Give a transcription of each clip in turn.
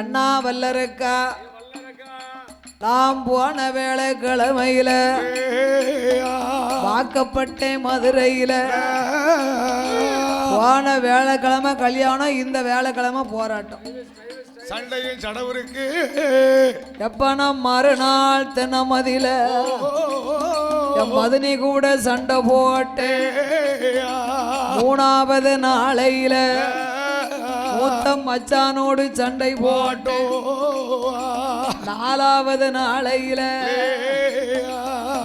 அண்ணா வல்லரக்கா நாம் போன வேளைக்கிழமையில வாக்கப்பட்டேன் மதுரையில. போன வேளைக்கிழமை கல்யாணம், இந்த வேளைக்கிழமை போராட்டம். சண்டையும் சடவருக்கு எப்ப மறுநாள் தென்னமதியில என் மதுனி கூட சண்டை போட்டு மூணாவது நாளையில மூத்த மச்சானோடு சண்டை போட்டோம். நாலாவது நாளையில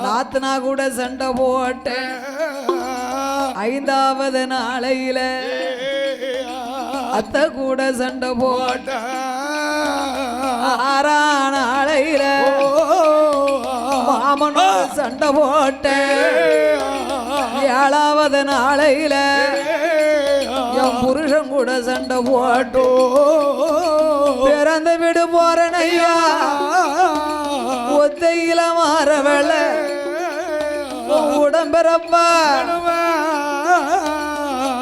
நாத்தனா கூட சண்டை போட்டு ஐந்தாவது நாளையில அத்தை கூட சண்டை போட்ட ஆறாம் நாளையில மாமனோட சண்டை போட்ட ஏழாவது நாளையில என் புருஷன் கூட சண்டை போட்டோ. பிறந்த விடு போறனையா ஒத்தையில மாறவள உடம்பிறப்ப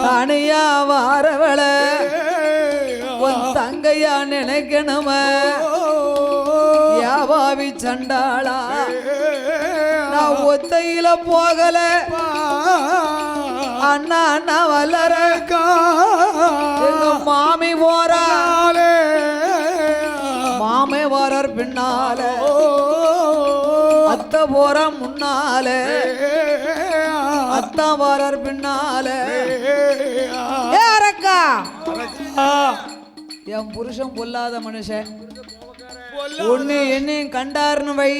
தனியா வாரவள உன் தங்கையா நினைக்கணும யாவாவி சண்டாளா. நான் ஒத்தையில போகல அண்ணா அண்ணா வல்லரக்கா மாமி போறாளே, மாமே போறார் பின்னால, அத்தை போற முன்னால, அத்தா போறார் பின்னால. அரக்கா என் புருஷன் பொல்லாத மனுஷன். ஒண்ணு என்னையும் கண்டாருன்னு வை,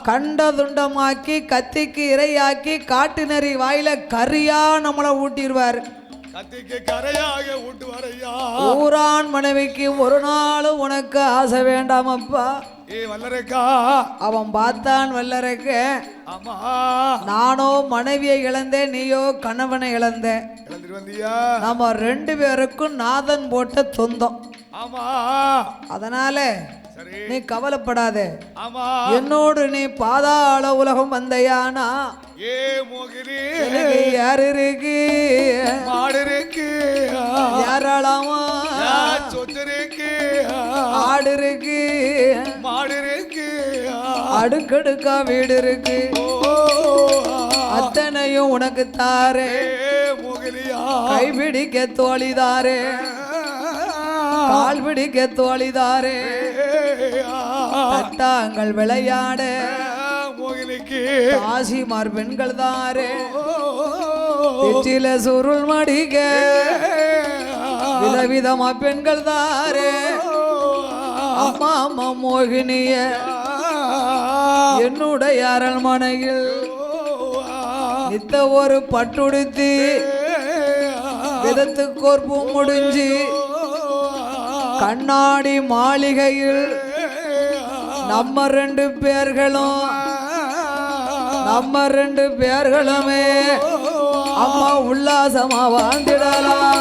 கண்ட துண்டமாக்கி கத்திக்கு இரையாக்கி காட்டு நெறி வாயில கரியா நம்மளை ஊட்டிடுவார். ஊரான் மனைவிக்கு ஒரு நாளும் உனக்கு ஆசை வேண்டாம் அப்பா. அவன் பார்த்தான் வல்லரக்க, நானோ மனைவியை இழந்தேன், நீயோ கணவனை இழந்த. நம்ம ரெண்டு பேருக்கும் நாதன் போட்ட சொந்தம். அதனால நீ கவலைப்படாத. என்னோடு நீ பாதாள உலகம் வந்தையானா யாரு இருக்கு, மாடு இருக்கு, ஏராளமா சொத்து இருக்கு, ஆடு இருக்கு, மாடு இருக்கு, அடுக்கடுக்கா வீடு இருக்கு, அத்தனையும் உனக்கு தாரே. கைபிடிக்க தோழிதாரே, கால் பிடிக்க தோழிதாரே, தட்டாங்கள் விளையாட காசிமார் பெண்கள் தாரே, வீட்டில சுருள் மடிக்க விதவிதமா பெண்கள் தாரே. அம்மா அம்மா மோகினிய என்னுடைய அரண்மனையில் நித்த ஒரு பட்டுடுத்தி விதத்துக்கு ஒரு பூ முடிஞ்சு கண்ணாடி மாளிகையில் நம்ம ரெண்டு பேர்களுமே அம்மா உல்லாசமா வாழ்ந்திடலாம்.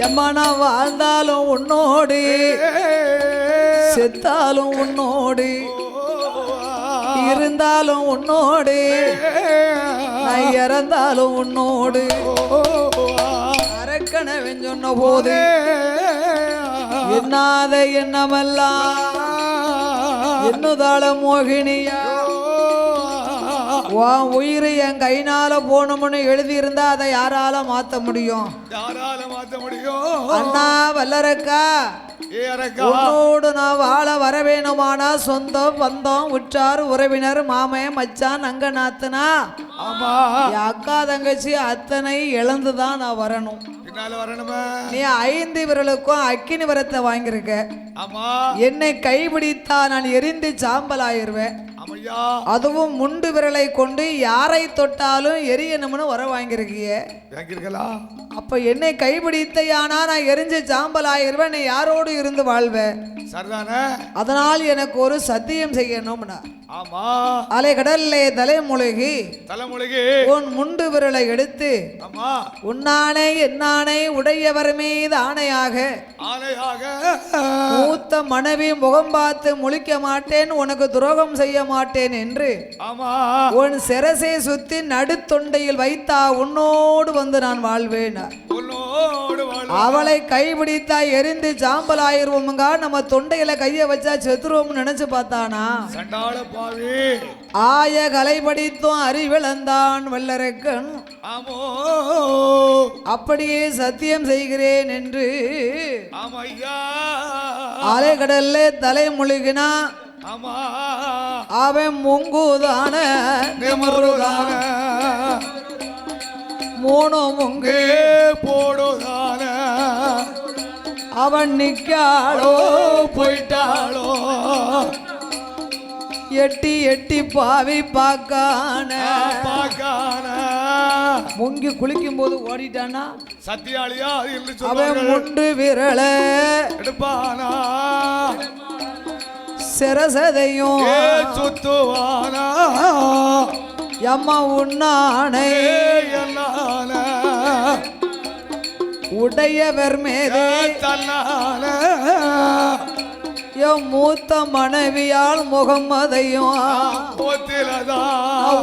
எம்மானா வாழ்ந்தாலும் உன்னோடு, செத்தாலும் உன்னோடு, இருந்தாலும் உன்னோடு, நான் இறந்தாலும் உன்னோடு. அரக்கணவன் சொன்ன போது என்னாத எண்ணமெல்லாம் என்னதாள மோகினியா உன் உயிரை என் கைனால போகணும்னு எழுதியிருந்தா அதை யாரால மாத்த முடியும்? அண்ணா வல்லரக்கா, உன்னோடு நான் வாழ வர வேணுமானா சொந்தம் பந்தம் உற்றார் உறவினர் மாமன் மச்சான் அங்க நாத்தனா அக்கா தங்கச்சி அத்தனை இழந்துதான் நான் வரணும். நீ 5 விரலுக்கும் அக்கினி வரத்தை வாங்கியிருக்க. என்னை கைபிடித்தா நான் எரிந்து சாம்பல் ஆயிருவேன். அதுவும் முண்டு விரலை கொண்டு யாரை தொட்டாலும் எரியணும்னு வர வாங்கியிருக்கிய. அப்ப என்னை கைப்பிடித்தையானா நான் எரிஞ்ச சாம்பல் ஆயிருவேன், நீ யாரோடு இருந்து வாழ்வேன்? சரிதானே? அதனால் எனக்கு ஒரு சத்தியம் செய்யணும்னா. ஆமா. அலை கடல்லே தலைமுழுகி உன் முண்டு விரலை எடுத்து ஆமா உன்னானை என்னானை உடையவர் மீது ஆணையாக மூத்த மனைவி முகம் பார்த்து முழிக்க மாட்டேன், உனக்கு துரோகம் செய்ய மாட்டேன் என்று உன் சிரசை சுத்தி நடுத்தொண்டையில் வைத்தா உன்னோடு வந்து நான் வாழ்வேன். அவளை கைபிடித்தா எரிந்து சாம்பல் ஆயிருவோமுங்க, நம்ம தொண்டையில கைய வச்சா செத்துருவோம் நினைச்சு பார்த்தானா? ஆய கலை படித்தும் அறிவிழந்தான் வல்லரக்கன், அப்படியே சத்தியம் செய்கிறேன் என்று அலைகடல்ல தலை முழுகினா. அவன் முங்குதான மூணு முங்கே போடுதான அவன் நிக்காளோ போயிட்டாளோ எட்டி எட்டி பாவி பாக்கான முங்கி குளிக்கும் போது ஓடிட்டானா சத்தியாளியா அவன் முண்டு விரல எடுப்பானா சிரசதையும் சுத்துவானா எம்மா உன்னானே உடையவர் மேதே என் மூத்த மனைவியால் முகம்மதையும்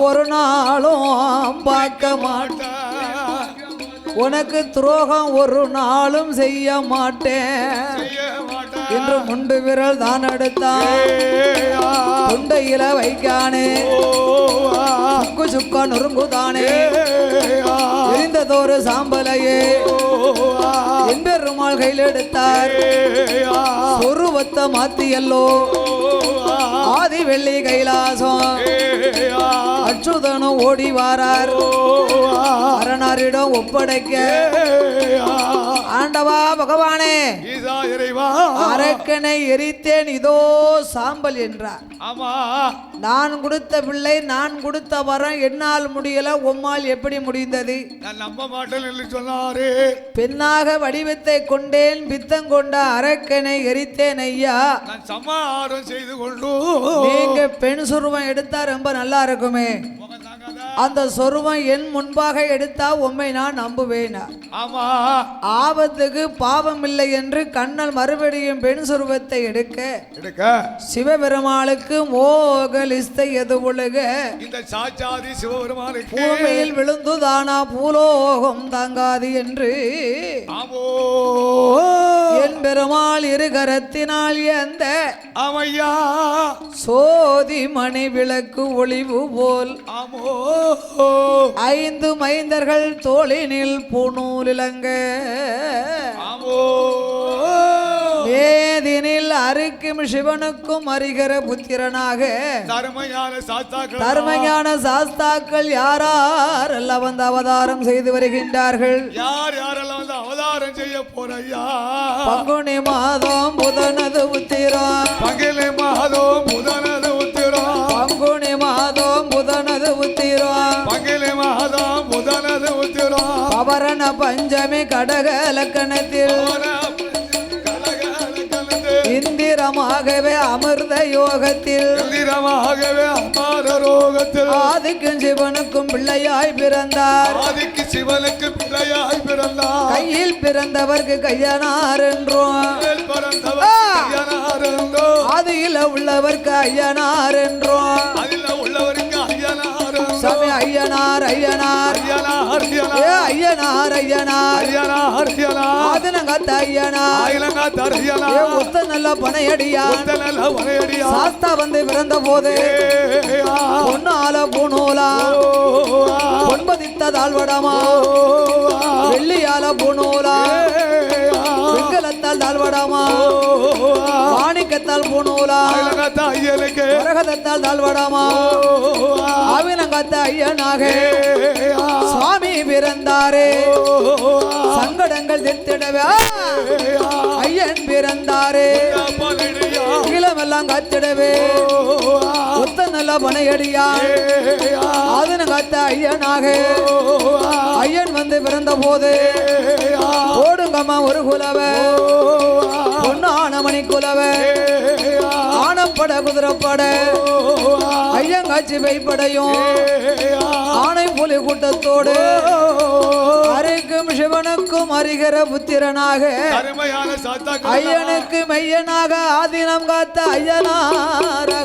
ஒரு நாளும் பார்க்க மாட்டேன், உனக்கு துரோகம் ஒரு நாளும் செய்ய மாட்டேன் என்று முண்டு விரல் தான் எடுத்தான். தொண்டையில வைக்கானே சுக்கு சுக்கா நொறுங்குதானே எரிந்ததொரு சாம்பலையே என் பெருமாள் கையில் எடுத்தார். சொருவத்த மாத்தியல்லோ ஆதி வெள்ளி கைலாசம் அச்சுதனும் ஓடி வாரார் அரணாரிடம் ஒப்படைக்க. ஆண்டவா பகவானே அரக்கனை எரித்தேன் இதோ சாம்பல் என்றார். நான் கொடுத்த பிள்ளை நான் கொடுத்த வரம் என்னால் முடியல, உம்மால் எப்படி முடிந்தது? நான் நம்ப மாட்டேன் என்று சொன்னாரே. பெண்ணாக வடிவத்தை கொண்டேன் பித்தம் கொண்ட அரக்கனை எரித்தேன் ஐயா. நான் சமாதானம் செய்து கொண்டு நீங்க பெண் சொருவம் எடுத்தா ரொம்ப நல்லா இருக்குமே, அந்த சொருவம் என் முன்பாக எடுத்தா உம்மை நான் நம்புவேன். ஆமா ஆபத்துக்கு பாவம் இல்லை என்று கண்ணல் மறுபடியும் பெண் சொருவத்தை எடுக்க சிவபெருமாளுக்கு மோகலிஸ்தை எது ஒழுக இந்த சாட்சாதி சிவபெருமானுக்கு பூமியில் விழுந்துதானா பூலோகம் தாங்காது என்று என் பெருமாள் இருகரத்தினால் எந்த அமையா சோதி மணி விளக்கு ஒளிவு போல் ஐந்து மைந்தர்கள் தோளினில் பூநூலிலங்க வேதினில் அருக்கும் சிவனுக்கும் அறிகிற புத்திரனாக தர்மஞான சாஸ்தாக்கள் யாரெல்லாம் வந்து அவதாரம் செய்து வருகின்றார்கள்? யார் யாரெல்லாம் வந்து அவதாரம் செய்ய போறையா? பங்குனி மாதம் புதனது உத்திரம், பங்குனி மாதம் புதனது உத்திரம், பங்குனி மாதம் புதனது உத்திரம், பங்குனி மாதம் புதனது உத்திரம், பவரண பஞ்சமி கடக லக்கணத்தில் இந்திரமாகவே அமிர்த யோகத்தில் ஆதிக்கும் சிவனுக்கும் பிள்ளையாய் பிறந்தார். ஆதிக்கு சிவனுக்கு பிள்ளையாய் பிறந்தார். கையில் பிறந்தவர்க்கு கையனார் என்றும் ஆதியில உள்ளவர்க்கு ஐயனார் என்றும் சாமி ஐயனார் ஐயனார் ஐயனார் ஐயனார் ஆதினங்கத்த ஐயனார் ஒத்த நல்ல பனையடியா சாஸ்தா வந்து பிறந்த போது பொன்னால பூநூலா பொன்பதித்த தாழ்வடமா வெள்ளியால பூநூலா வெங்கலத்தால் தாழ்வடமா மாணிக்கத்தால் பூநூலா வரகதத்தால் தாழ்வடமா ஆவினங்கத்த ஐயனாக சுவாமி பிறந்தாரே. சங்கடங்கள் தெத்திடவே ஐயன் பிறந்தாரே. இளமெல்லாம் கத்திடவே ஒத்த நல்ல பனையடியா அதன காத்த ஐயனாக ஐயன் வந்து பிறந்த போது ஓடுங்கம்மா ஒரு குலவ பொன்னான மணி குலவ ஆனப்பட குதிரைப்பட ஐயங்காட்சி வைப்படையும் ஆனை புலி கூட்டத்தோடு அரைக்கும் சிவனுக்கும் அறிகிற புத்திரனாக ஐயனுக்கு மெய்யனாக ஆதீனம் காத்த ஐயனாராக